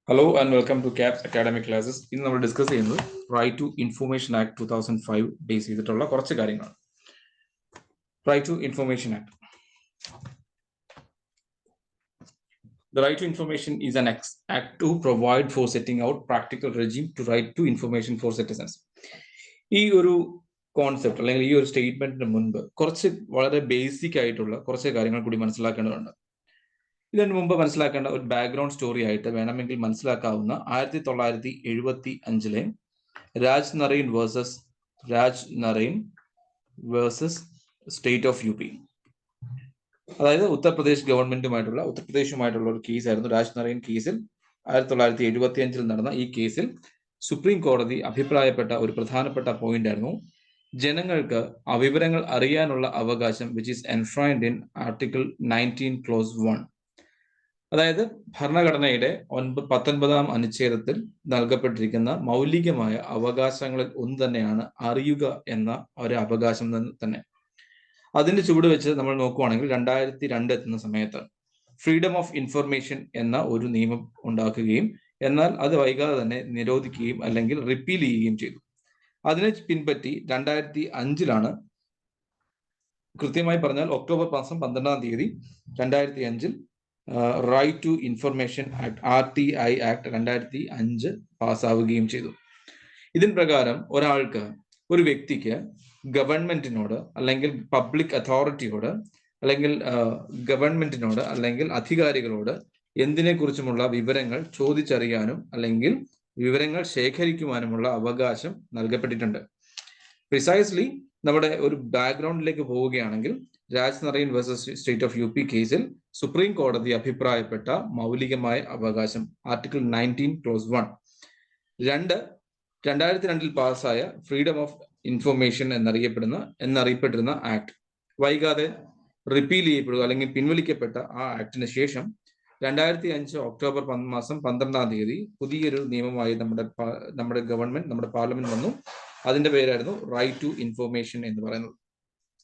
Hello and welcome to CAPS Academic Classes. ഇന്ന് നമ്മൾ discuss ചെയ്യുന്നത് right to information act 2005 base ചെയ്തിട്ടുള്ള കുറച്ച് കാര്യങ്ങളാണ്. Right to information act. The right to information is an act to provide for setting out practical regime to right to information for citizens. ഈ ഒരു concept അല്ലെങ്കിൽ ഈ ഒരു സ്റ്റേറ്റ്മെന്റിന് മുൻപ് കുറച്ച് വളരെ ബേസിക് ആയിട്ടുള്ള കുറച്ച് കാര്യങ്ങൾ കൂടി മനസ്സിലാക്കേണ്ടതുണ്ട്. ഇതിനു മുമ്പ് മനസ്സിലാക്കേണ്ട ഒരു ബാക്ക്ഗ്രൗണ്ട് സ്റ്റോറി ആയിട്ട് വേണമെങ്കിൽ മനസ്സിലാക്കാവുന്ന 1975 Raj Narain versus state of U P. അതായത് ഉത്തർപ്രദേശുമായിട്ടുള്ള ഒരു കേസായിരുന്നു രാജ് നറീൻ കേസിൽ. 1975 നടന്ന ഈ കേസിൽ സുപ്രീം കോടതി അഭിപ്രായപ്പെട്ട ഒരു പ്രധാനപ്പെട്ട പോയിന്റ് ആയിരുന്നു ജനങ്ങൾക്ക് വിവരങ്ങൾ അറിയാനുള്ള അവകാശം which is enshrined in article 19 clause 1. അതായത് ഭരണഘടനയുടെ 19ാം അനുച്ഛേദത്തിൽ നൽകപ്പെട്ടിരിക്കുന്ന മൗലികമായ അവകാശങ്ങളിൽ ഒന്ന് തന്നെയാണ് അറിയുക എന്ന ഒരു അവകാശം തന്നെ. അതിന്റെ ചുവട് വെച്ച് നമ്മൾ നോക്കുവാണെങ്കിൽ 2002 എത്തുന്ന സമയത്ത് ഫ്രീഡം ഓഫ് ഇൻഫർമേഷൻ എന്ന ഒരു നിയമം ഉണ്ടാക്കുകയും എന്നാൽ അത് വൈകാതെ തന്നെ നിരോധിക്കുകയും അല്ലെങ്കിൽ റിപ്പീൽ ചെയ്യുകയും ചെയ്തു. അതിനെ പിൻപറ്റി 2005 കൃത്യമായി പറഞ്ഞാൽ ഒക്ടോബർ മാസം 12-ാം തീയതി 2005 right to information act RTI act 2005 പാസ്സാവുകയും ചെയ്തു. ഇതിന് പ്രകാരം ഒരു വ്യക്തിക്ക് ഗവൺമെന്റിനോട് അല്ലെങ്കിൽ പബ്ലിക് അതോറിറ്റിയോട് അല്ലെങ്കിൽ ഗവൺമെന്റിനോട് അല്ലെങ്കിൽ അധികാരികളോട് എന്തിനെ കുറിച്ചുമുള്ള വിവരങ്ങൾ ചോദിച്ചറിയാനും അല്ലെങ്കിൽ വിവരങ്ങൾ ശേഖരിക്കുവാനുമുള്ള അവകാശം നൽകപ്പെട്ടിട്ടുണ്ട്. പ്രിസൈസ്ലി നമ്മുടെ ഒരു ബാക്ക്ഗ്രൗണ്ടിലേക്ക് പോവുകയാണെങ്കിൽ Raj Narain versus state of U P കേസിൽ സുപ്രീം കോടതി അഭിപ്രായപ്പെട്ട മൗലികമായ അവകാശം ആർട്ടിക്കിൾ 19 ക്ലോസ് 1. 2002 പാസ്സായ ഫ്രീഡം ഓഫ് ഇൻഫർമേഷൻ എന്നറിയപ്പെട്ടിരുന്ന ആക്ട് വൈകാതെ റിപ്പീൽ ചെയ്യപ്പെടുക അല്ലെങ്കിൽ പിൻവലിക്കപ്പെട്ട ആ ആക്ടിന് ശേഷം 2005 ഒക്ടോബർ മാസം 12-ാം തീയതി പുതിയൊരു നിയമമായി നമ്മുടെ ഗവൺമെന്റ് നമ്മുടെ പാർലമെന്റ് വന്നു. അതിന്റെ പേരായിരുന്നു റൈറ്റ് ടു ഇൻഫർമേഷൻ എന്ന് പറയുന്നത്.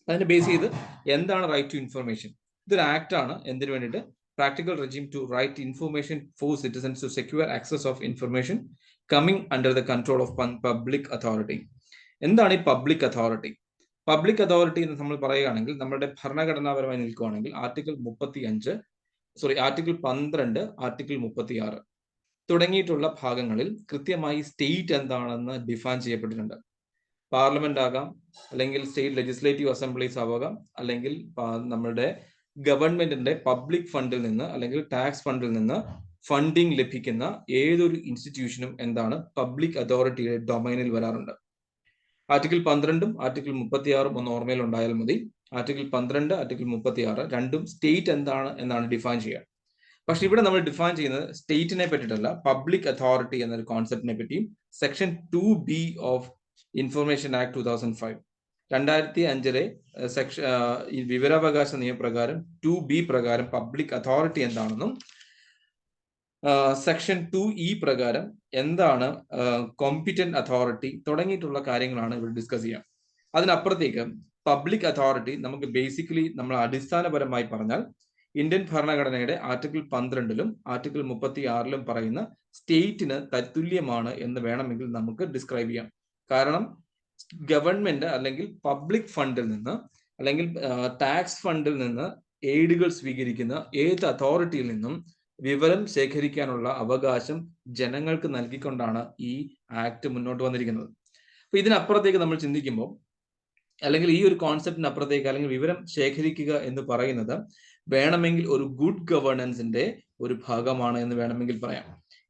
അതിനെ ബേസ് ചെയ്ത് എന്താണ് റൈറ്റ് ടു ഇൻഫർമേഷൻ? ഇതൊരു ആക്ട് ആണ്. എന്തിനു വേണ്ടിയിട്ട്? Practical regime to right information for citizens to secure access of information coming under the control of public authority. എന്താണ് ഈ പബ്ലിക് അതോറിറ്റി? പബ്ലിക് അതോറിറ്റി എന്ന് നമ്മൾ പറയുകയാണെങ്കിൽ നമ്മുടെ ഭരണഘടനാപരമായി നിൽക്കുകയാണെങ്കിൽ ആർട്ടിക്കിൾ 12, ആർട്ടിക്കിൾ 36 തുടങ്ങിയിട്ടുള്ള ഭാഗങ്ങളിൽ കൃത്യമായി സ്റ്റേറ്റ് എന്താണെന്ന് ഡിഫൈൻ ചെയ്യപ്പെട്ടിട്ടുണ്ട്. പാർലമെന്റ് ആകാം, അല്ലെങ്കിൽ സ്റ്റേറ്റ് ലെജിസ്ലേറ്റീവ് അസംബ്ലീസ് ആവാം, അല്ലെങ്കിൽ നമ്മുടെ ഗവൺമെന്റിന്റെ പബ്ലിക് ഫണ്ടിൽ നിന്ന് അല്ലെങ്കിൽ ടാക്സ് ഫണ്ടിൽ നിന്ന് ഫണ്ടിങ് ലഭിക്കുന്ന ഏതൊരു ഇൻസ്റ്റിറ്റ്യൂഷനും എന്താണ് പബ്ലിക് അതോറിറ്റിയുടെ ഡൊമൈനിൽ വരാറുണ്ട്. ആർട്ടിക്കിൾ 12 ആർട്ടിക്കിൾ 36 ഒന്ന് ഓർമ്മയിൽ ഉണ്ടായാൽ മതി. ആർട്ടിക്കിൾ 12 ആർട്ടിക്കിൾ 36 രണ്ടും സ്റ്റേറ്റ് എന്നാണ് ഡിഫൈൻ ചെയ്യുക. പക്ഷെ ഇവിടെ നമ്മൾ ഡിഫൈൻ ചെയ്യുന്നത് സ്റ്റേറ്റിനെ പറ്റിയിട്ടല്ല, പബ്ലിക് അതോറിറ്റി എന്നൊരു കോൺസെപ്റ്റിനെ പറ്റിയും. Section 2B of information act 2005 2005 ഈ വിവരാവകാശ നിയമപ്രകാരം 2B പ്രകാരം പബ്ലിക് അതോറിറ്റി എന്താണെന്നും സെക്ഷൻ 2E പ്രകാരം എന്താണ് കോമ്പിറ്റന്റ് അതോറിറ്റി തുടങ്ങിയിട്ടുള്ള കാര്യങ്ങളാണ് ഇവിടെ ഡിസ്കസ് ചെയ്യാം. അതിനപ്പുറത്തേക്ക് പബ്ലിക് അതോറിറ്റി നമുക്ക് ബേസിക്കലി നമ്മൾ അടിസ്ഥാനപരമായി പറഞ്ഞാൽ ഇന്ത്യൻ ഭരണഘടനയുടെ ആർട്ടിക്കിൾ 12-ലും ആർട്ടിക്കിൾ 36-ലും പറയുന്ന സ്റ്റേറ്റിന് തത്തുല്യമാണ് എന്ന് വേണമെങ്കിൽ നമുക്ക് ഡിസ്ക്രൈബ് ചെയ്യാം. കാരണം ഗവൺമെന്റ് അല്ലെങ്കിൽ പബ്ലിക് ഫണ്ടിൽ നിന്ന് അല്ലെങ്കിൽ ടാക്സ് ഫണ്ടിൽ നിന്ന് എയ്ഡുകൾ സ്വീകരിക്കുന്ന ഏത് അതോറിറ്റിയിൽ നിന്നും വിവരം ശേഖരിക്കാനുള്ള അവകാശം ജനങ്ങൾക്ക് നൽകിക്കൊണ്ടാണ് ഈ ആക്ട് മുന്നോട്ട് വന്നിരിക്കുന്നത്. അപ്പൊ ഇതിനപ്പുറത്തേക്ക് നമ്മൾ ചിന്തിക്കുമ്പോൾ അല്ലെങ്കിൽ ഈ ഒരു കോൺസെപ്റ്റിന് അപ്പുറത്തേക്ക് അല്ലെങ്കിൽ വിവരം ശേഖരിക്കുക എന്ന് പറയുന്നത് വേണമെങ്കിൽ ഒരു ഗുഡ് ഗവേണൻസിന്റെ ഒരു ഭാഗമാണ് എന്ന് വേണമെങ്കിൽ പറയാം.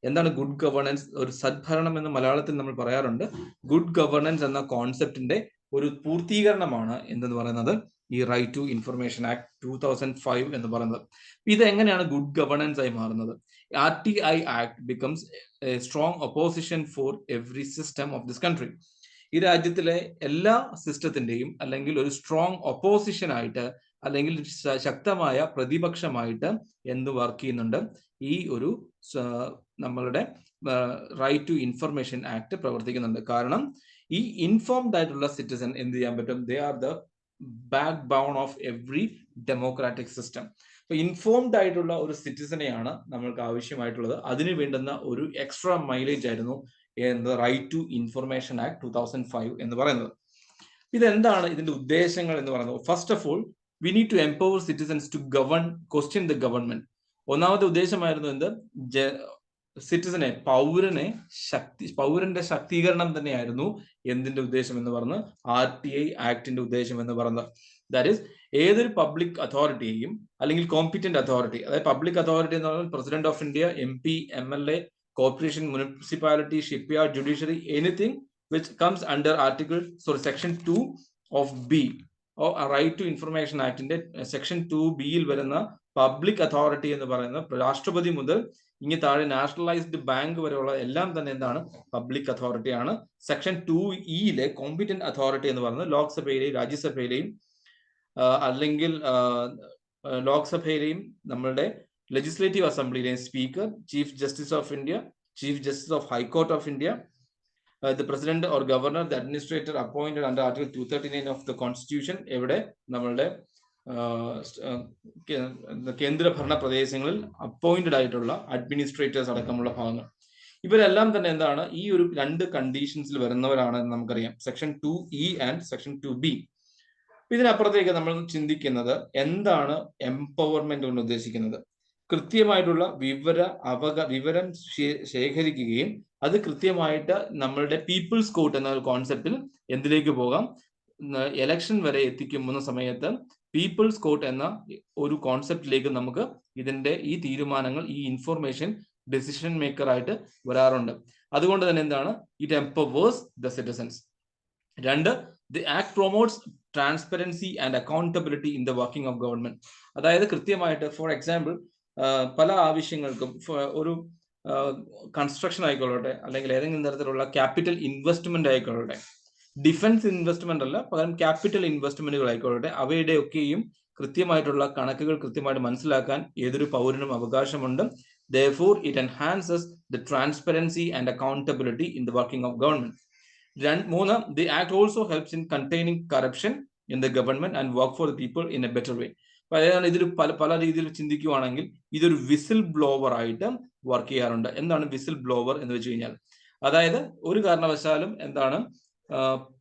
എന്താണ് ഗുഡ് ഗവേണൻസ്? ഒരു സദ്ഭരണം എന്ന് മലയാളത്തിൽ നമ്മൾ പറയാറുണ്ട്. ഗുഡ് ഗവേണൻസ് എന്ന കോൺസെപ്റ്റിന്റെ ഒരു പൂർത്തീകരണമാണ് എന്തെന്ന് പറയുന്നത് ഈ റൈറ്റ് ടു ഇൻഫർമേഷൻ ആക്ട് 2005 എന്ന് പറയുന്നത്. ഇത് എങ്ങനെയാണ് ഗുഡ് ഗവേണൻസ് ആയി മാറുന്നത്? RTI act becomes A strong opposition for every system of this country. ഈ രാജ്യത്തിലെ എല്ലാ സിസ്റ്റത്തിന്റെയും അല്ലെങ്കിൽ ഒരു സ്ട്രോങ് ഒപ്പോസിഷൻ ആയിട്ട് അല്ലെങ്കിൽ ശക്തമായ പ്രതിപക്ഷമായിട്ട് എന്ത് വർക്ക് ചെയ്യുന്നുണ്ട്? ഈ ഒരു നമ്മളുടെ റൈറ്റ് ടു ഇൻഫർമേഷൻ ആക്ട് പ്രവർത്തിക്കുന്നുണ്ട്. കാരണം ഈ ഇൻഫോംഡ് ആയിട്ടുള്ള സിറ്റിസൺ എന്ത് ചെയ്യാൻ പറ്റും? They are the backbone of every democratic system. Informed ആയിട്ടുള്ള ഒരു സിറ്റിസനെയാണ് നമ്മൾക്ക് ആവശ്യമായിട്ടുള്ളത്. അതിന് വേണ്ടുന്ന ഒരു എക്സ്ട്രാ മൈലേജ് ആയിരുന്നു റൈറ്റ് ടു ഇൻഫർമേഷൻ ആക്ട് 2005 എന്ന് പറയുന്നത്. ഇതെന്താണ് ഇതിന്റെ ഉദ്ദേശങ്ങൾ എന്ന് പറയുന്നത്? First of all, we need to empower citizens to govern question the government. ഒന്നാമത്തെ ഉദ്ദേശമായിരുന്നു എന്ത്? സിറ്റിസനെ, പൗരന്റെ ശക്തീകരണം തന്നെയായിരുന്നു എന്തിന്റെ ഉദ്ദേശം എന്ന് പറഞ്ഞ് RTI ആക്ടിന്റെ ഉദ്ദേശം എന്ന് പറയുന്നത്. ദാറ്റ് ഈസ്, ഏതൊരു പബ്ലിക് അതോറിറ്റിയെയും അല്ലെങ്കിൽ കോമ്പിറ്റന്റ് അതോറിറ്റി, അതായത് പബ്ലിക് അതോറിറ്റി എന്ന് പറഞ്ഞാൽ president of India, MP, MLA, corporation, municipality, shipyard, judiciary, anything which comes under section 2 of B or right to information ആക്ടിന്റെ സെക്ഷൻ 2B വരുന്ന പബ്ലിക് അതോറിറ്റി എന്ന് പറയുന്ന രാഷ്ട്രപതി മുതൽ ഇനി താഴെ നാഷണലൈസ്ഡ് ബാങ്ക് വരെയുള്ള എല്ലാം തന്നെ എന്താണ്? പബ്ലിക് അതോറിറ്റി ആണ്. സെക്ഷൻ 2E കോമ്പിറ്റന്റ് അതോറിറ്റി എന്ന് പറയുന്നത് ലോക്സഭയിലെയും രാജ്യസഭയിലെയും അല്ലെങ്കിൽ ലോക്സഭയിലെയും നമ്മളുടെ ലെജിസ്ലേറ്റീവ് അസംബ്ലിയിലെയും speaker, chief justice of India, chief justice of high court of India, the president or governor, the administrator appointed under article 239 of the constitution, എവിടെ നമ്മളുടെ കേന്ദ്ര ഭരണ പ്രദേശങ്ങളിൽ അപ്പോയിന്റഡ് ആയിട്ടുള്ള അഡ്മിനിസ്ട്രേറ്റേഴ്സ് അടക്കമുള്ള ഭാഗങ്ങൾ, ഇവരെല്ലാം തന്നെ എന്താണ്? ഈ ഒരു രണ്ട് കണ്ടീഷൻസിൽ വരുന്നവരാണ് നമുക്കറിയാം, section 2E and section 2B. ഇതിനപ്പുറത്തേക്ക് നമ്മൾ ചിന്തിക്കുന്നത് എന്താണ് എംപവർമെന്റ് കൊണ്ട് ഉദ്ദേശിക്കുന്നത്? കൃത്യമായിട്ടുള്ള വിവരം ശേഖരിക്കുകയും അത് കൃത്യമായിട്ട് നമ്മളുടെ പീപ്പിൾസ് കോർട്ട് എന്ന കോൺസെപ്റ്റിൽ എന്തിലേക്ക് പോകാം? എലക്ഷൻ വരെ എത്തിക്കുന്ന സമയത്ത് പീപ്പിൾസ് കോർട്ട് എന്ന ഒരു കോൺസെപ്റ്റിലേക്ക് നമുക്ക് ഇതിന്റെ ഈ തീരുമാനങ്ങൾ, ഈ ഇൻഫോർമേഷൻ ഡെസിഷൻ മേക്കർ ആയിട്ട് വരാറുണ്ട്. അതുകൊണ്ട് തന്നെ എന്താണ്? It empowers the citizens. രണ്ട്, the act promotes transparency and accountability in the working of government. അതായത് കൃത്യമായിട്ട്, ഫോർ എക്സാമ്പിൾ, പല ആവശ്യങ്ങൾക്കും, ഒരു കൺസ്ട്രക്ഷൻ ആയിക്കൊള്ളട്ടെ, അല്ലെങ്കിൽ ഏതെങ്കിലും തരത്തിലുള്ള ക്യാപിറ്റൽ ഇൻവെസ്റ്റ്മെന്റ് ആയിക്കൊള്ളട്ടെ, ഡിഫൻസ് ഇൻവെസ്റ്റ്മെന്റ് അല്ല, പകരം ക്യാപിറ്റൽ ഇൻവെസ്റ്റ്മെന്റുകൾ ആയിക്കൊള്ളട്ടെ, അവയുടെ ഒക്കെയും കൃത്യമായിട്ടുള്ള കണക്കുകൾ കൃത്യമായിട്ട് മനസ്സിലാക്കാൻ ഏതൊരു പൗരനും അവകാശമുണ്ട്. Therefore, it enhances the transparency and accountability in the working of government. മൂന്ന്, the act also helps in containing corruption in the government and work for the people in a better way. അതായത് ഇതിൽ പല രീതിയിൽ ചിന്തിക്കുവാണെങ്കിൽ ഇതൊരു whistle blower ആയിട്ട് work ചെയ്യാറുണ്ട്. എന്താണ് whistle blower എന്ന് വെച്ച് കഴിഞ്ഞാൽ? അതായത് ഒരു കാരണവശാലും എന്താണ്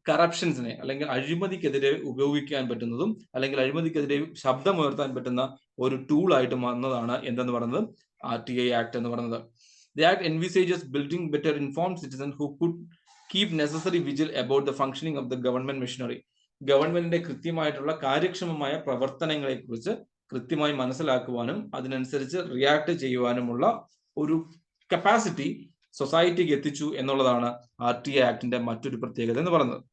കറപ്ഷൻസിനെ അല്ലെങ്കിൽ അഴിമതിക്കെതിരെ ഉപയോഗിക്കാൻ പറ്റുന്നതും അല്ലെങ്കിൽ അഴിമതിക്കെതിരെ ശബ്ദമുയർത്താൻ പറ്റുന്ന ഒരു ടൂൾ ആയിട്ട് വന്നതാണ് എന്തെന്ന് പറയുന്നത് RTI ആക്ട് എന്ന് പറയുന്നത്. The act envisages building better informed citizens who could keep necessary vigil about the functioning of the government machinery. ഗവൺമെന്റിന്റെ കൃത്യമായിട്ടുള്ള കാര്യക്ഷമമായ പ്രവർത്തനങ്ങളെ കുറിച്ച് കൃത്യമായി മനസ്സിലാക്കുവാനും അതിനനുസരിച്ച് റിയാക്ട് ചെയ്യുവാനുമുള്ള ഒരു കപ്പാസിറ്റി സൊസൈറ്റിക്ക് എത്തിച്ചു എന്നുള്ളതാണ് RTI ആക്ടിന്റെ മറ്റൊരു പ്രത്യേകത എന്ന് പറയുന്നത്.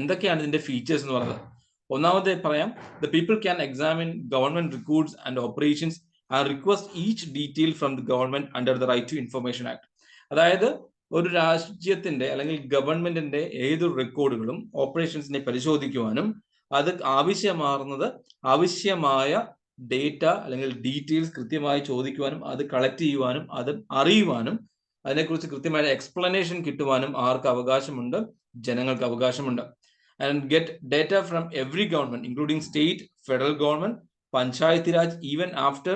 എന്തൊക്കെയാണ് ഇതിന്റെ ഫീച്ചേഴ്സ് എന്ന് പറയുന്നത്? ഒന്നാമത്തെ പറയാം, the people can examine government records and operations and request each detail from the government under the right to information act. അതായത് ഒരു രാജ്യത്തിന്റെ അല്ലെങ്കിൽ ഗവൺമെന്റിന്റെ ഏതൊരു റെക്കോർഡുകളും ഓപ്പറേഷൻസിനെ പരിശോധിക്കുവാനും അത് ആവശ്യമായ ഡേറ്റ അല്ലെങ്കിൽ ഡീറ്റെയിൽസ് കൃത്യമായി ചോദിക്കുവാനും അത് കളക്ട് ചെയ്യുവാനും അത് അറിയുവാനും അതിനെക്കുറിച്ച് കൃത്യമായ എക്സ്പ്ലനേഷൻ കിട്ടുവാനും ആർക്ക് അവകാശമുണ്ട്? ജനങ്ങൾക്ക് അവകാശമുണ്ട്. And get data from every government including state, federal government, panchayat raj, even after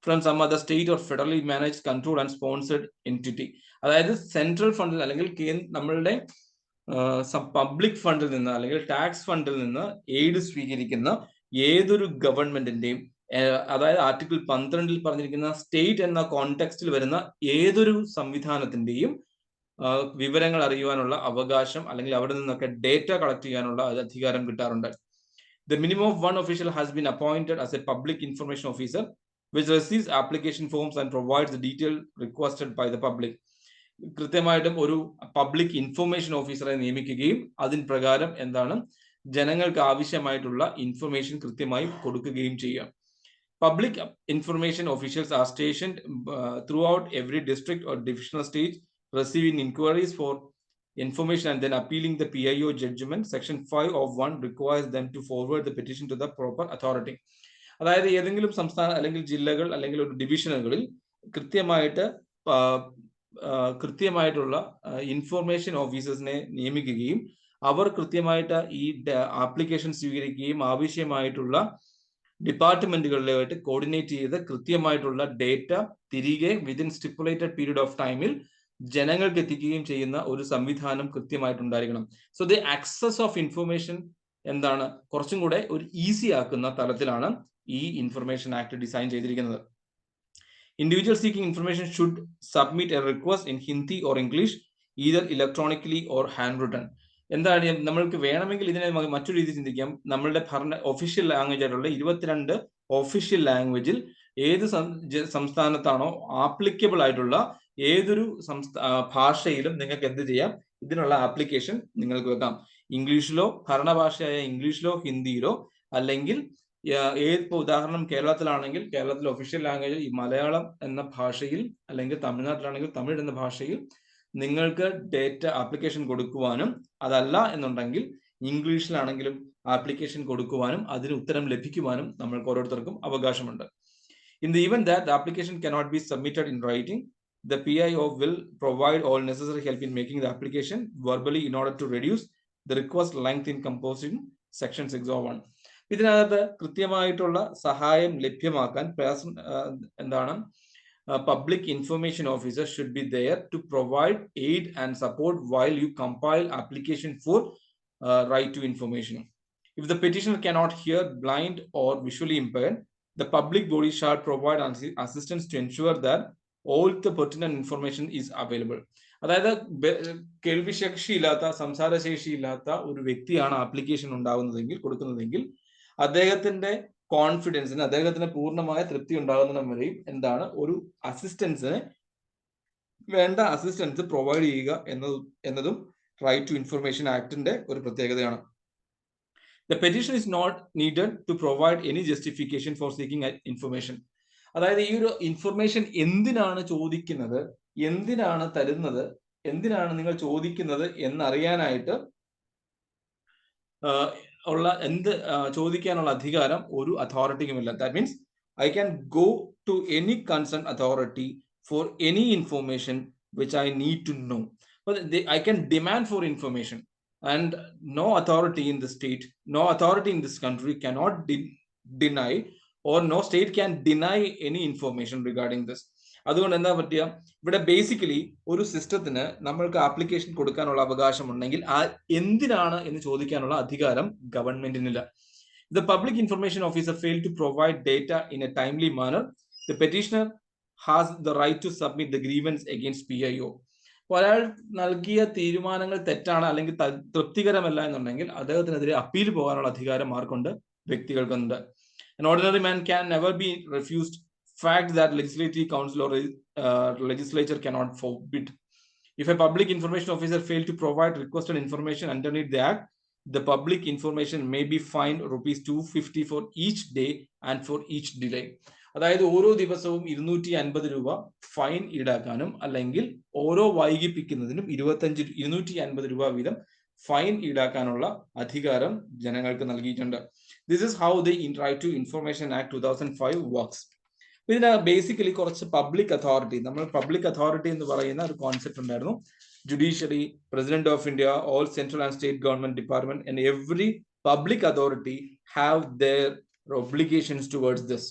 from some other state or federally manage, control and sponsored entity. അതായത് സെൻട്രൽ ഫണ്ടിൽ അല്ലെങ്കിൽ നമ്മളുടെ പബ്ലിക് ഫണ്ടിൽ നിന്ന് അല്ലെങ്കിൽ ടാക്സ് ഫണ്ടിൽ നിന്ന് എയ്ഡ് സ്വീകരിക്കുന്ന ഏതൊരു ഗവൺമെന്റിന്റെയും, അതായത് ആർട്ടിക്കിൾ 12 പറഞ്ഞിരിക്കുന്ന സ്റ്റേറ്റ് എന്ന കോണ്ടെക്സ്റ്റിൽ വരുന്ന ഏതൊരു സംവിധാനത്തിന്റെയും വിവരങ്ങൾ അറിയുവാനുള്ള അവകാശം അല്ലെങ്കിൽ അവിടെ നിന്നൊക്കെ ഡേറ്റ കളക്ട് ചെയ്യാനുള്ള അധികാരം കിട്ടാറുണ്ട്. The minimum of one official has been appointed as a public information officer which receives application forms and provides the detail requested by the public. കൃത്യമായിട്ടും ഒരു പബ്ലിക് ഇൻഫർമേഷൻ ഓഫീസറെ നിയമിക്കുകയും അതിന് പ്രകാരം എന്താണ് ജനങ്ങൾക്ക് ആവശ്യമായിട്ടുള്ള ഇൻഫർമേഷൻ കൃത്യമായി കൊടുക്കുകയും ചെയ്യാം. Public information officials are stationed throughout every district or divisional stage, receiving inquiries for information and then appealing the PIO judgment. Section 5 of 1 requires them to forward the petition to the proper authority. അതായത് ഏതെങ്കിലും സംസ്ഥാന അല്ലെങ്കിൽ ജില്ലകൾ അല്ലെങ്കിൽ ഒരു ഡിവിഷനുകളിൽ കൃത്യമായിട്ടുള്ള information ഓഫീസേഴ്സിനെ നിയമിക്കുകയും അവർ കൃത്യമായിട്ട് ഈ ആപ്ലിക്കേഷൻ സ്വീകരിക്കുകയും ആവശ്യമായിട്ടുള്ള ഡിപ്പാർട്ട്മെന്റുകളിലായിട്ട് കോർഡിനേറ്റ് ചെയ്ത് കൃത്യമായിട്ടുള്ള ഡേറ്റ തിരികെ വിതിൻ സ്റ്റിപ്പുലേറ്റഡ് പീരീഡ് ഓഫ് ടൈമിൽ ജനങ്ങൾക്ക് എത്തിക്കുകയും ചെയ്യുന്ന ഒരു സംവിധാനം കൃത്യമായിട്ടുണ്ടായിരിക്കണം. So the access of information എന്താണ് കുറച്ചും കൂടെ ഒരു ഈസി ആക്കുന്ന തലത്തിലാണ് ഈ ഇൻഫർമേഷൻ ആക്ട് ഡിസൈൻ ചെയ്തിരിക്കുന്നത്. Individuals seeking information should submit a request in Hindi or English, either electronically or handwritten. എന്താണ് നമ്മൾക്ക് വേണമെങ്കിൽ ഇതിനെ മറ്റൊരു രീതി ചിന്തിക്കാം. നമ്മളുടെ ഒഫീഷ്യൽ ലാംഗ്വേജ് ആയിട്ടുള്ള 22 ഒഫീഷ്യൽ ലാംഗ്വേജിൽ ഏത് സംസ്ഥാനത്താണോ ആപ്ലിക്കബിൾ ആയിട്ടുള്ള ഏതൊരു ഭാഷയിലും നിങ്ങൾക്ക് എന്ത് ചെയ്യാം, ഇതിനുള്ള ആപ്ലിക്കേഷൻ നിങ്ങൾക്ക് വെക്കാം. ഇംഗ്ലീഷിലോ, ഭരണഭാഷയായ ഇംഗ്ലീഷിലോ, ഹിന്ദിയിലോ, അല്ലെങ്കിൽ ഇപ്പോൾ ഉദാഹരണം കേരളത്തിലാണെങ്കിൽ കേരളത്തിലെ ഒഫീഷ്യൽ ലാംഗ്വേജ് ഈ മലയാളം എന്ന ഭാഷയിൽ, അല്ലെങ്കിൽ തമിഴ്നാട്ടിലാണെങ്കിൽ തമിഴ് എന്ന ഭാഷയിൽ നിങ്ങൾക്ക് ഡേറ്റ ആപ്ലിക്കേഷൻ കൊടുക്കുവാനും, അതല്ല എന്നുണ്ടെങ്കിൽ ഇംഗ്ലീഷിലാണെങ്കിലും ആപ്ലിക്കേഷൻ കൊടുക്കുവാനും അതിന് ഉത്തരം ലഭിക്കുവാനും നമ്മൾക്ക് ഓരോരുത്തർക്കും അവകാശമുണ്ട്. In the event that the application cannot be submitted in writing, the PIO will provide all necessary help in making the application verbally in order to reduce the request length in composing section 601. ഇതിനകത്ത് കൃത്യമായിട്ടുള്ള സഹായം ലഭ്യമാക്കാൻ എന്താണ് public information officer should be there to provide aid and support while you compile application for right to information. If the petitioner cannot hear, blind or visually impaired, the public body shall provide assistance to ensure that all the pertinent information is available. അതായത് കേൾവിശേഷിയില്ലാത്ത, സംസാരശേഷിയില്ലാത്ത ഒരു വ്യക്തിയാണ് application കൊടുക്കുന്നതെങ്കിൽ അദ്ദേഹത്തിന്റെ കോൺഫിഡൻസിന്, അദ്ദേഹത്തിന് പൂർണ്ണമായ തൃപ്തി ഉണ്ടാകുന്ന വരെയും എന്താണ് ഒരു അസിസ്റ്റൻസിന് വേണ്ട അസിസ്റ്റൻസ് പ്രൊവൈഡ് ചെയ്യുക എന്നതും റൈറ്റ് ടു ഇൻഫർമേഷൻ ആക്ടിന്റെ ഒരു പ്രത്യേകതയാണ്. The petition is not needed to provide any justification for seeking information. അതായത് ഈ ഒരു ഇൻഫർമേഷൻ എന്തിനാണ് ചോദിക്കുന്നത്, എന്തിനാണ് തരുന്നത്, എന്തിനാണ് നിങ്ങൾ ചോദിക്കുന്നത് എന്നറിയാനായിട്ട് ചോദിക്കാനുള്ള അധികാരം ഒരു അതോറിറ്റിക്കുമില്ല. That means I can go to any concern authority for any information which I need to know. I can demand for information. And no authority in the state, no authority in this country cannot deny, or no state can deny any information regarding this. അതുകൊണ്ട് എന്താ പറ്റുക, ഇവിടെ basically ഒരു സിസ്റ്റത്തിന് നമ്മൾക്ക് application കൊടുക്കാനുള്ള അവകാശം ഉണ്ടെങ്കിൽ എന്തിനാണ് എന്ന് ചോദിക്കാനുള്ള അധികാരം ഗവൺമെന്റിനില്ല. The public information officer failed to provide data in a timely manner, the petitioner has the right to submit the grievance against PIO. ഒരാൾ നൽകിയ തീരുമാനങ്ങൾ തെറ്റാണ് അല്ലെങ്കിൽ തൃപ്തികരമല്ല എന്നുണ്ടെങ്കിൽ അദ്ദേഹത്തിനെതിരെ അപ്പീൽ പോകാനുള്ള അധികാരം ആർക്കുണ്ട്? വ്യക്തികൾക്കുണ്ട്. An ordinary man can never be refused fact that legislative council or legislature cannot forbid. If a public information officer fails to provide requested information underneath the act, the public information may be fined ₹250 for each day and for each delay. അതായത് ഓരോ ദിവസവും 250 രൂപ fine ഈടാക്കാനും, അല്ലെങ്കിൽ ഓരോ വൈകിപ്പിക്കുന്നതിനും 250 രൂപ വീതം fine ഈടാക്കാനുള്ള അധികാരം ജനങ്ങൾക്ക് നൽകിയിട്ടുണ്ട്. This is how the right to information act 2005 വർക്ക്സ്. ഇതിന് ബേസിക്കലി കുറച്ച് പബ്ലിക് അതോറിറ്റി, നമ്മൾ പബ്ലിക് അതോറിറ്റി എന്ന് പറയുന്ന ഒരു കോൺസെപ്റ്റ് ഉണ്ടായിരുന്നു. Judiciary, president of India, all central and state government department and every public authority have their obligations towards this.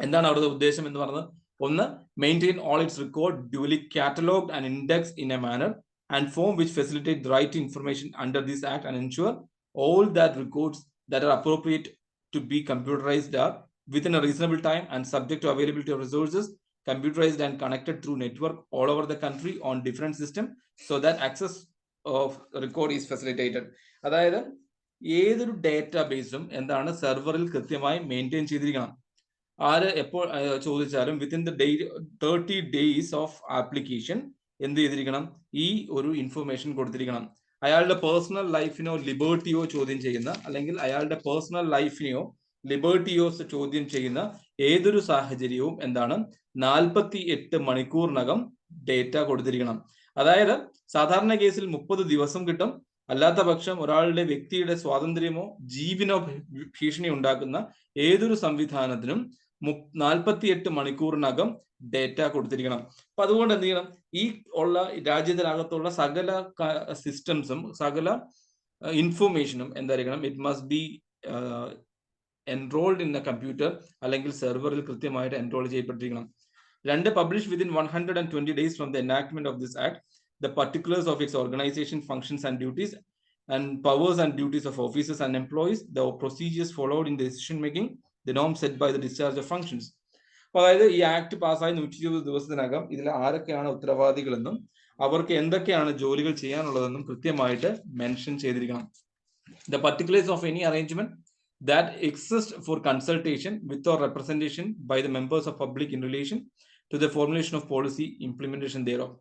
എന്താണ് അവരുടെ ഉദ്ദേശം എന്ന് പറഞ്ഞത്? ഒന്ന്, maintain all its record duly catalogued and index in a manner and form which facilitate the right to information under this act and ensure all that records that are appropriate to be computerized are within a reasonable time and subject to availability of resources, computerized and connected through network all over the country on different systems so that access of record is facilitated. അതായത് ഏതൊരു ഡേറ്റാബേസും എന്താണ് സെർവറിൽ കൃത്യമായി maintain ചെയ്തിരിക്കണം. ആര് എപ്പോൾ ചോദിച്ചാലും within the 30 days of application എന്ത് ചെയ്തിരിക്കണം? ഈ ഒരു ഇൻഫർമേഷൻ കൊടുത്തിരിക്കണം. അയാളുടെ പേഴ്സണൽ ലൈഫിനോ ലിബർട്ടിയോ ചോദ്യം ചെയ്യുന്ന, അല്ലെങ്കിൽ അയാളുടെ പേഴ്സണൽ ലൈഫിനെയോ ലിബർട്ടിയോസ് ചോദ്യം ചെയ്യുന്ന ഏതൊരു സാഹചര്യവും എന്താണ് 48 മണിക്കൂറിനകം ഡേറ്റ കൊടുത്തിരിക്കണം. അതായത് സാധാരണ കേസിൽ 30 ദിവസം കിട്ടും. അല്ലാത്ത പക്ഷം ഒരാളുടെ വ്യക്തിയുടെ സ്വാതന്ത്ര്യമോ ജീവനോ ഭീഷണി ഉണ്ടാക്കുന്ന ഏതൊരു സംവിധാനത്തിനും 48 മണിക്കൂറിനകം ഡേറ്റ കൊടുത്തിരിക്കണം. അപ്പൊ അതുകൊണ്ട് എന്ത് ചെയ്യണം? ഈ ഉള്ള രാജ്യത്തിനകത്തുള്ള സകല സിസ്റ്റംസും സകല ഇൻഫർമേഷനും എന്തായിരിക്കണം? It must be enrolled in A computer അല്ലെങ്കിൽ സെർവറിൽ കൃത്യമായിട്ട് enrol ചെയ്യപ്പെട്ടിരിക്കണം. 2, published within 120 days from the enactment of this act the particulars of its organization, functions and duties, and powers and duties of officers and employees, the procedures followed in decision making, the norms set by the discharge of functions. അതായത് ഈ act പാസ്സായി 120 ദിവസത്തിനകം ഇതിൽ ആരൊക്കെയാണ് ഉത്തരവാദികളെന്നും അവർക്ക് എന്തൊക്കെയാണ് ജോലികൾ ചെയ്യാനുള്ളതെന്നും കൃത്യമായിട്ട് മെൻഷൻ ചെയ്തിരിക്കണം. The particulars of any arrangement that exists for consultation with or representation by the members of public in relation to the formulation of policy, implementation thereof.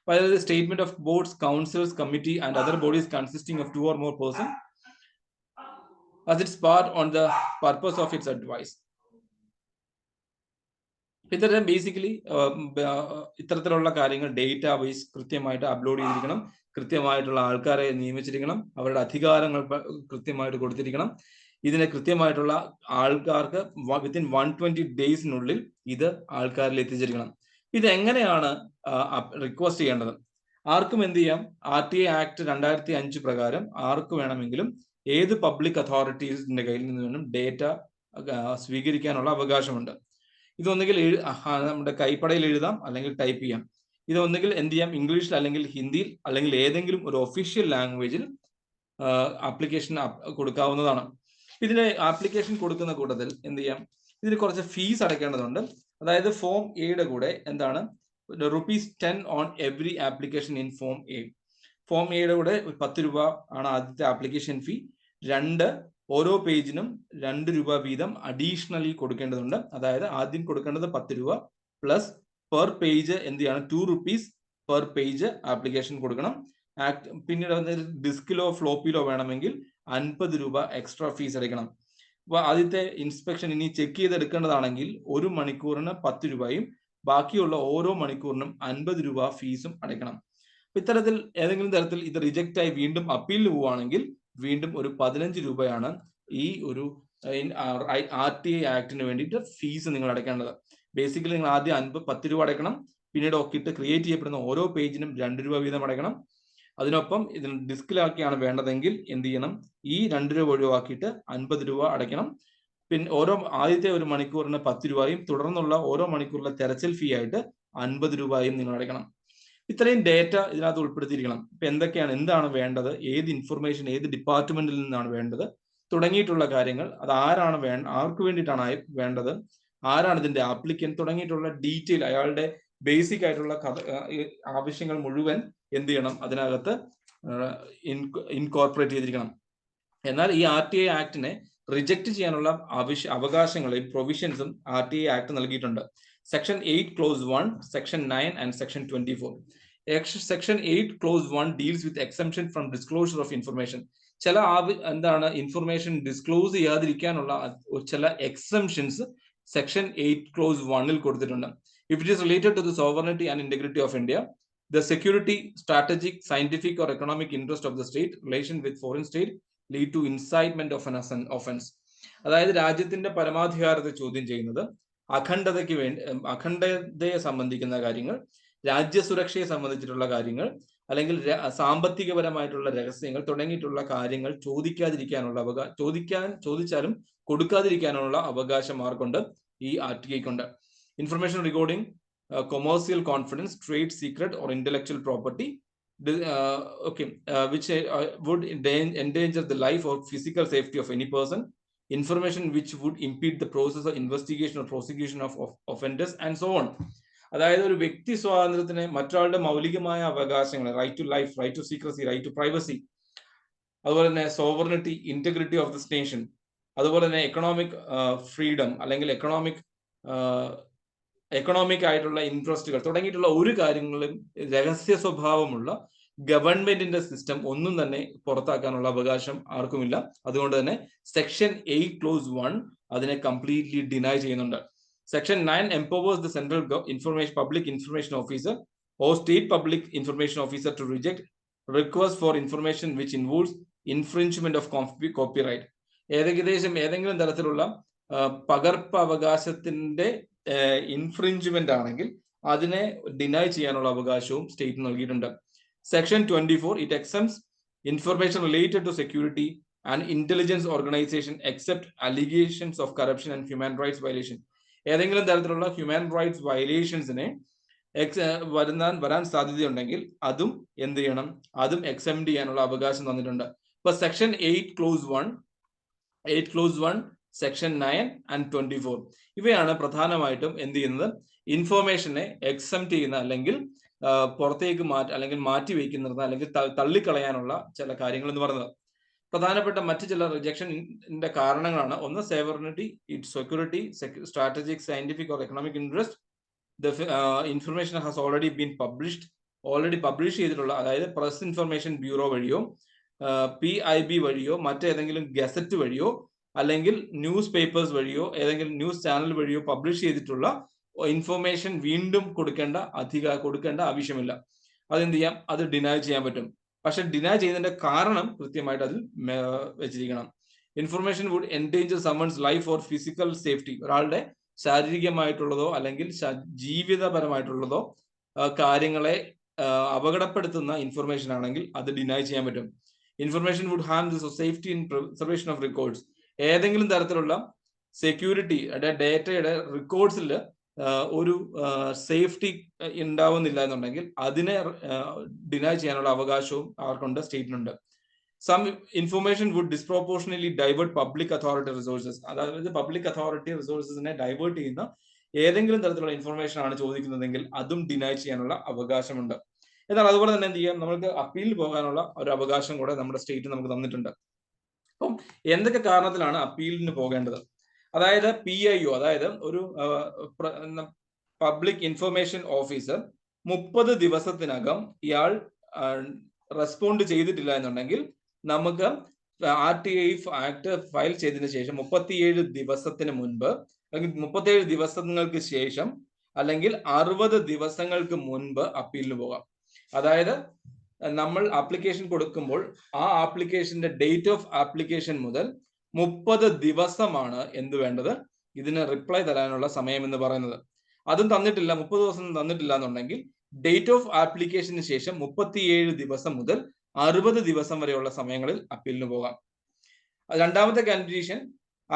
While the statement of boards, councils, committee, and other bodies consisting of 2 or more persons as its part on the purpose of its advice. ഇത്തരം basically ഇത്തരത്തിലുള്ള കാര്യങ്ങൾ database കൃത്യമായിട്ട് upload ചെയ്തിരിക്കണം, കൃത്യമായിട്ടുള്ള ആൾക്കാരെ നിയമിച്ചിരിക്കണം, അവരുടെ അധികാരങ്ങൾ കൃത്യമായിട്ട് കൊടുത്തിരിക്കണം. ഇതിനെ കൃത്യമായിട്ടുള്ള ആൾക്കാർക്ക് വിത്തിൻ 120 ഡേയ്സിനുള്ളിൽ ഇത് ആൾക്കാരിൽ എത്തിച്ചിരിക്കണം. ഇത് എങ്ങനെയാണ് റിക്വസ്റ്റ് ചെയ്യേണ്ടത്? ആർക്കും എന്ത് ചെയ്യാം? RTA ആക്ട് 2005 പ്രകാരം ആർക്ക് വേണമെങ്കിലും ഏത് പബ്ലിക് അതോറിറ്റീസിന്റെ കയ്യിൽ നിന്നും ഡേറ്റ സ്വീകരിക്കാനുള്ള അവകാശമുണ്ട്. ഇതൊന്നുകിൽ നമ്മുടെ കൈപ്പടയിൽ എഴുതാം അല്ലെങ്കിൽ ടൈപ്പ് ചെയ്യാം. ഇതൊന്നുകിൽ എന്ത് ചെയ്യാം? ഇംഗ്ലീഷിൽ അല്ലെങ്കിൽ ഹിന്ദിയിൽ അല്ലെങ്കിൽ ഏതെങ്കിലും ഒരു ഒഫീഷ്യൽ ലാംഗ്വേജിൽ ആപ്ലിക്കേഷൻ കൊടുക്കാവുന്നതാണ്. ഇതിന് ആപ്ലിക്കേഷൻ കൊടുക്കുന്ന കൂട്ടത്തിൽ എന്ത് ചെയ്യാം? ഇതിന് കുറച്ച് ഫീസ് അടയ്ക്കേണ്ടതുണ്ട്. അതായത് ഫോം എയുടെ കൂടെ എന്താണ് ₹10 on every application in form A. Form എയുടെ കൂടെ 10 രൂപ ആണ് ആദ്യത്തെ ആപ്ലിക്കേഷൻ ഫീ. 2 ഓരോ പേജിനും ₹2 വീതം അഡീഷണലി കൊടുക്കേണ്ടതുണ്ട്. അതായത് ആദ്യം കൊടുക്കേണ്ടത് 10 രൂപ പ്ലസ് പെർ പേജ് എന്ത് ചെയ്യണം? ₹2 പെർ പേജ് ആപ്ലിക്കേഷൻ കൊടുക്കണം. പിന്നീട് ഡിസ്കിലോ ഫ്ലോപ്പിലോ വേണമെങ്കിൽ ₹50 എക്സ്ട്രാ ഫീസ് അടയ്ക്കണം. അപ്പൊ ആദ്യത്തെ ഇൻസ്പെക്ഷൻ ഇനി ചെക്ക് ചെയ്തെടുക്കേണ്ടതാണെങ്കിൽ 1 മണിക്കൂറിന് 10 രൂപയും ബാക്കിയുള്ള ഓരോ മണിക്കൂറിനും ₹50 ഫീസും അടയ്ക്കണം. ഇത്തരത്തിൽ ഏതെങ്കിലും തരത്തിൽ ഇത് റിജക്റ്റ് ആയി വീണ്ടും അപ്പീലിന് പോവുകയാണെങ്കിൽ വീണ്ടും ഒരു ₹15 ഈ ഒരു RTA ആക്ടിന് വേണ്ടിയിട്ട് ഫീസ് നിങ്ങൾ അടയ്ക്കേണ്ടത്. ബേസിക്കലി നിങ്ങൾ ആദ്യം 10 രൂപ അടയ്ക്കണം. പിന്നീട് ഒക്കിട്ട് ക്രിയേറ്റ് ചെയ്യപ്പെടുന്ന ഓരോ പേജിനും ₹2 വീതം അടയ്ക്കണം. അതിനൊപ്പം ഇതിന് ഡിസ്കിലാക്കിയാണ് വേണ്ടതെങ്കിൽ എന്ത് ചെയ്യണം? ഈ ₹2 ഒഴിവാക്കിയിട്ട് ₹50 അടയ്ക്കണം. പിന്നെ ആദ്യത്തെ ഒരു മണിക്കൂറിന് 10 രൂപയും തുടർന്നുള്ള ഓരോ മണിക്കൂറിലെ തെരച്ചിൽ ഫീ ആയിട്ട് ₹50 നിങ്ങൾ അടയ്ക്കണം. ഇത്രയും ഡേറ്റ ഇതിനകത്ത് ഉൾപ്പെടുത്തിയിരിക്കണം. ഇപ്പൊ എന്താണ് വേണ്ടത്, ഏത് ഇൻഫർമേഷൻ ഏത് ഡിപ്പാർട്ട്മെന്റിൽ നിന്നാണ് വേണ്ടത് തുടങ്ങിയിട്ടുള്ള കാര്യങ്ങൾ, അത് ആർക്ക് വേണ്ടിയിട്ടാണ് വേണ്ടത്, ആരാണ് ഇതിന്റെ ആപ്ലിക്കന്റ് തുടങ്ങിയിട്ടുള്ള ഡീറ്റെയിൽ, അയാളുടെ ബേസിക് ആയിട്ടുള്ള ആവശ്യങ്ങൾ മുഴുവൻ എന്ത് ചെയ്യണം? അതിനകത്ത് ഇൻകോർപ്പറേറ്റ് ചെയ്തിരിക്കണം. എന്നാൽ ഈ RTA ആക്ടിനെ റിജക്ട് ചെയ്യാനുള്ള അവകാശങ്ങൾ പ്രൊവിഷൻസും RTA ആക്ട് നൽകിയിട്ടുണ്ട്. Section 8 close 1, section 9 and section 24. Section 8 close 1 deals with exemption from disclosure of information. ചില ഇൻഫർമേഷൻ ഡിസ്ക്ലോസ് ചെയ്യാതിരിക്കാനുള്ള ചില എക്സംഷൻസ് സെക്ഷൻ 8 ക്ലോസ് 1 കൊടുത്തിട്ടുണ്ട്. If it is related to the sovereignty and integrity of India, the security, strategic, scientific or economic interest of the state, relation with foreign state lead to incitement of an offense. അതായത് രാജ്യത്തിന്റെ പരമാധികാരത്തെ ചോദ്യം ചെയ്യുന്നത്, അഖണ്ഡതയെ സംബന്ധിക്കുന്ന കാര്യങ്ങൾ, രാജ്യസുരക്ഷയെ സംബന്ധിച്ചിട്ടുള്ള കാര്യങ്ങൾ, അല്ലെങ്കിൽ സാമ്പത്തികപരമായിട്ടുള്ള രഹസ്യങ്ങൾ തുടങ്ങിയിട്ടുള്ള കാര്യങ്ങൾ ചോദിച്ചാലും കൊടുക്കാതിരിക്കാനുള്ള അവകാശം ആർക്കുണ്ട്? ഈ RTA-ക്കുണ്ട്. Information regarding commercial confidence, trade secret or intellectual property which would endanger the life or physical safety of any person, information which would impede the process of investigation or prosecution of offenders and so on. അതായത് ഒരു വ്യക്തി സ്വാതന്ത്ര്യത്തിന് മറ്റൊരാളുടെ മൗലികമായ അവകാശങ്ങൾ, right to life, right to secrecy, right to privacy, അതുപോലെ തന്നെ sovereignty, integrity of this nation, അതുപോലെ തന്നെ എക്കണോമിക് ഫ്രീഡം അല്ലെങ്കിൽ എക്കണോമിക് ആയിട്ടുള്ള ഇൻട്രസ്റ്റുകൾ തുടങ്ങിയിട്ടുള്ള ഒരു കാര്യങ്ങളും രഹസ്യ സ്വഭാവമുള്ള ഗവൺമെന്റിന്റെ സിസ്റ്റം ഒന്നും തന്നെ പുറത്താക്കാനുള്ള അവകാശം ആർക്കുമില്ല. അതുകൊണ്ട് തന്നെ സെക്ഷൻ 8 ക്ലോസ് 1 അതിനെ കംപ്ലീറ്റ്ലി ഡിനൈ ചെയ്യുന്നുണ്ട്. Section 9 empowers the central public information officer or state public information officer to reject requests for information which involves infringement of copyright. ഏതെങ്കിലും തരത്തിലുള്ള പകർപ്പ് അവകാശത്തിന്റെ ഇൻഫ്രിഞ്ച്മെന്റ് ആണെങ്കിൽ അതിനെ ഡിനൈ ചെയ്യാനുള്ള അവകാശവും സ്റ്റേറ്റ് നൽകിയിട്ടുണ്ട്. Section 24 it exempts information related to security, and intelligence organisation except allegations of corruption and human rights violation. ഏതെങ്കിലും തരത്തിലുള്ള ഹ്യൂമൻ റൈറ്റ്സ് വയലേഷൻസിനെ വരാൻ സാധ്യതയുണ്ടെങ്കിൽ അതും എന്ത് ചെയ്യണം, അതും എക്സെപ്റ്റ് ചെയ്യാനുള്ള അവകാശം തന്നിട്ടുണ്ട്. ഇപ്പൊ സെക്ഷൻ 8 സെക്ഷൻ 9 ആൻഡ് 24 ഇവയാണ് പ്രധാനമായിട്ടും എന്ത് ചെയ്യുന്നത്, ഇൻഫോർമേഷനെ എക്സെപ്റ്റ് ചെയ്യുന്ന അല്ലെങ്കിൽ പുറത്തേക്ക് അല്ലെങ്കിൽ മാറ്റി വയ്ക്കുന്നത് അല്ലെങ്കിൽ തള്ളിക്കളയാനുള്ള ചില കാര്യങ്ങൾ എന്ന് പറയുന്നത്. പ്രധാനപ്പെട്ട മറ്റു ചില റിജക്ഷന്റെ കാരണങ്ങളാണ്. ഒന്ന്, sovereignty, it security, strategic, scientific or economic interest, the information has already been publish ചെയ്തിട്ടുള്ള, അതായത് പ്രസ് ഇൻഫർമേഷൻ ബ്യൂറോ വഴിയോ PIB വഴിയോ മറ്റേതെങ്കിലും ഗസറ്റ് വഴിയോ അല്ലെങ്കിൽ ന്യൂസ് പേപ്പേഴ്സ് വഴിയോ ഏതെങ്കിലും ന്യൂസ് ചാനൽ വഴിയോ പബ്ലിഷ് ചെയ്തിട്ടുള്ള ഇൻഫർമേഷൻ വീണ്ടും കൊടുക്കേണ്ട ആവശ്യമില്ല. അതെന്ത് ചെയ്യാം, അത് ഡിനൈ ചെയ്യാൻ പറ്റും. പക്ഷെ ഡിനൈ ചെയ്യുന്നതിന്റെ കാരണം കൃത്യമായിട്ട് അതിൽ വെച്ചിരിക്കണം. Information would endanger someone's life or physical safety. ഒരാളുടെ ശാരീരികമായിട്ടുള്ളതോ അല്ലെങ്കിൽ ജീവിതപരമായിട്ടുള്ളതോ കാര്യങ്ങളെ അപകടപ്പെടുത്തുന്ന ഇൻഫർമേഷൻ ആണെങ്കിൽ അത് ഡിനൈ ചെയ്യാൻ പറ്റും. Information would harm the safety in preservation of records. ഏതെങ്കിലും തരത്തിലുള്ള സെക്യൂരിറ്റി ഡേറ്റയുടെ റെക്കോർഡ്സിൽ ഒരു സേഫ്റ്റി ഉണ്ടാവുന്നില്ല എന്നുണ്ടെങ്കിൽ അതിനെ ഡിനൈ ചെയ്യാനുള്ള അവകാശവും അവർക്കുണ്ട്, സ്റ്റേറ്റിനുണ്ട്. Some information would disproportionately divert public authority resources. അതായത് പബ്ലിക് അതോറിറ്റി റിസോഴ്സസിനെ ഡൈവേർട്ട് ചെയ്യുന്ന ഏതെങ്കിലും തരത്തിലുള്ള ഇൻഫർമേഷൻ ആണ് ചോദിക്കുന്നതെങ്കിൽ അതും ഡിനൈ ചെയ്യാനുള്ള അവകാശമുണ്ട്. എന്നാൽ അതുപോലെ തന്നെ എന്ത് ചെയ്യാം, നമുക്ക് അപ്പീൽ പോകാനുള്ള ഒരു അവകാശം കൂടെ നമ്മുടെ സ്റ്റേറ്റ് നമുക്ക് തന്നിട്ടുണ്ട്. അപ്പം എന്തൊക്കെ കാരണത്തിലാണ് അപ്പീലിന് പോകേണ്ടത്? അതായത് PIO, അതായത് ഒരു പബ്ലിക് ഇൻഫർമേഷൻ ഓഫീസർ 30 ദിവസത്തിനകം ഇയാൾ റെസ്പോണ്ട് ചെയ്തിട്ടില്ല എന്നുണ്ടെങ്കിൽ നമുക്ക് RTI ആക്ട് ഫയൽ ചെയ്തതിനു ശേഷം 37 ദിവസത്തിന് മുൻപ് അല്ലെങ്കിൽ 37 ദിവസങ്ങൾക്ക് ശേഷം അല്ലെങ്കിൽ 60 ദിവസങ്ങൾക്ക് മുൻപ് അപ്പീലിന് പോകാം. അതായത് നമ്മൾ ആപ്ലിക്കേഷൻ കൊടുക്കുമ്പോൾ ആ ആപ്ലിക്കേഷന്റെ ഡേറ്റ് ഓഫ് ആപ്ലിക്കേഷൻ മുതൽ 30 ദിവസമാണ് എന്ത് വേണ്ടത്, ഇതിന് റിപ്ലൈ തരാനുള്ള സമയം എന്ന് പറയുന്നത്. അതും തന്നിട്ടില്ല, 30 ദിവസം തന്നിട്ടില്ല എന്നുണ്ടെങ്കിൽ ഡേറ്റ് ഓഫ് ആപ്ലിക്കേഷന് ശേഷം 37 ദിവസം മുതൽ 60 ദിവസം വരെയുള്ള സമയങ്ങളിൽ അപ്പീലിന് പോകാം. രണ്ടാമത്തെ condition,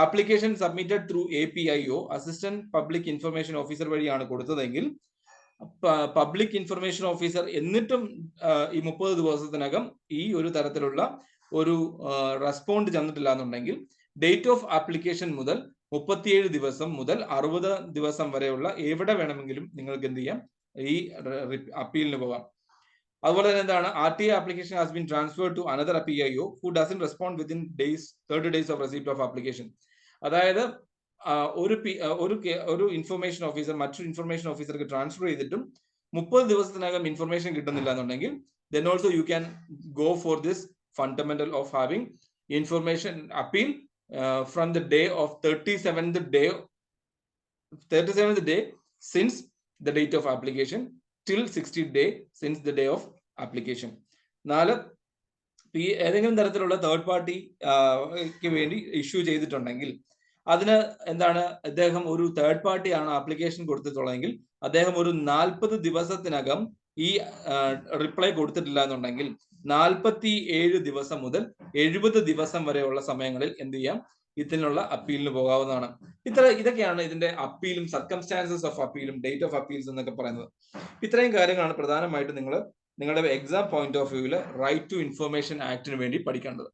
application submitted through APIO assistant public information officer വഴിയാണ് കൊടുത്തതെങ്കിൽ പബ്ലിക് ഇൻഫർമേഷൻ ഓഫീസർ എന്നിട്ടും ഈ 30 ദിവസത്തിനകം ഈ ഒരു തരത്തിലുള്ള ഒരു റെസ്പോണ്ട് ചെന്നിട്ടില്ല എന്നുണ്ടെങ്കിൽ ഡേറ്റ് ഓഫ് ആപ്ലിക്കേഷൻ മുതൽ 37 ദിവസം മുതൽ 60 ദിവസം വരെയുള്ള എവിടെ വേണമെങ്കിലും നിങ്ങൾക്ക് എന്ത് ചെയ്യാം, ഈ അപ്പീലിന് പോകാം. അതുപോലെ തന്നെ എന്താണ്, RTI application has been transferred to another PIO who doesn't respond within 30 days of receipt of application. അതായത് ഒരു ഇൻഫർമേഷൻ ഓഫീസർ മറ്റൊരു ഇൻഫർമേഷൻ ഓഫീസർക്ക് ട്രാൻസ്ഫർ ചെയ്തിട്ടും 30 ദിവസത്തിനകം ഇൻഫർമേഷൻ കിട്ടുന്നില്ല എന്നുണ്ടെങ്കിൽ then also you can go for this fundamental of having information appeal from the day of 37th day since the date of application till 60th day since the day of application. 4, ഏതെങ്കിലും തരത്തിലുള്ള third പാർട്ടിക്ക് വേണ്ടി issue ചെയ്തിട്ടുണ്ടെങ്കിൽ അതിന് എന്താണ്, അദ്ദേഹം ഒരു third പാർട്ടിയാണ് ആപ്ലിക്കേഷൻ കൊടുത്തിട്ടുള്ളതെങ്കിൽ അദ്ദേഹം ഒരു 40 ദിവസത്തിനകം ഈ റിപ്ലൈ കൊടുത്തിട്ടില്ല എന്നുണ്ടെങ്കിൽ 47 ദിവസം മുതൽ 70 ദിവസം വരെയുള്ള സമയങ്ങളിൽ എന്ത് ചെയ്യാം, ഇതിനുള്ള അപ്പീലിന് പോകാവുന്നതാണ്. ഇതൊക്കെയാണ് ഇതിന്റെ അപ്പീലും സർക്കംസ്റ്റാൻസസ് ഓഫ് അപ്പീലും ഡേറ്റ് ഓഫ് അപ്പീൽസ് എന്നൊക്കെ പറയുന്നത്. ഇത്രയും കാര്യങ്ങളാണ് പ്രധാനമായിട്ട് നിങ്ങളുടെ എക്സാം പോയിന്റ് ഓഫ് വ്യൂവിൽ റൈറ്റ് ടു ഇൻഫർമേഷൻ ആക്ടിന് വേണ്ടി പഠിക്കേണ്ടത്.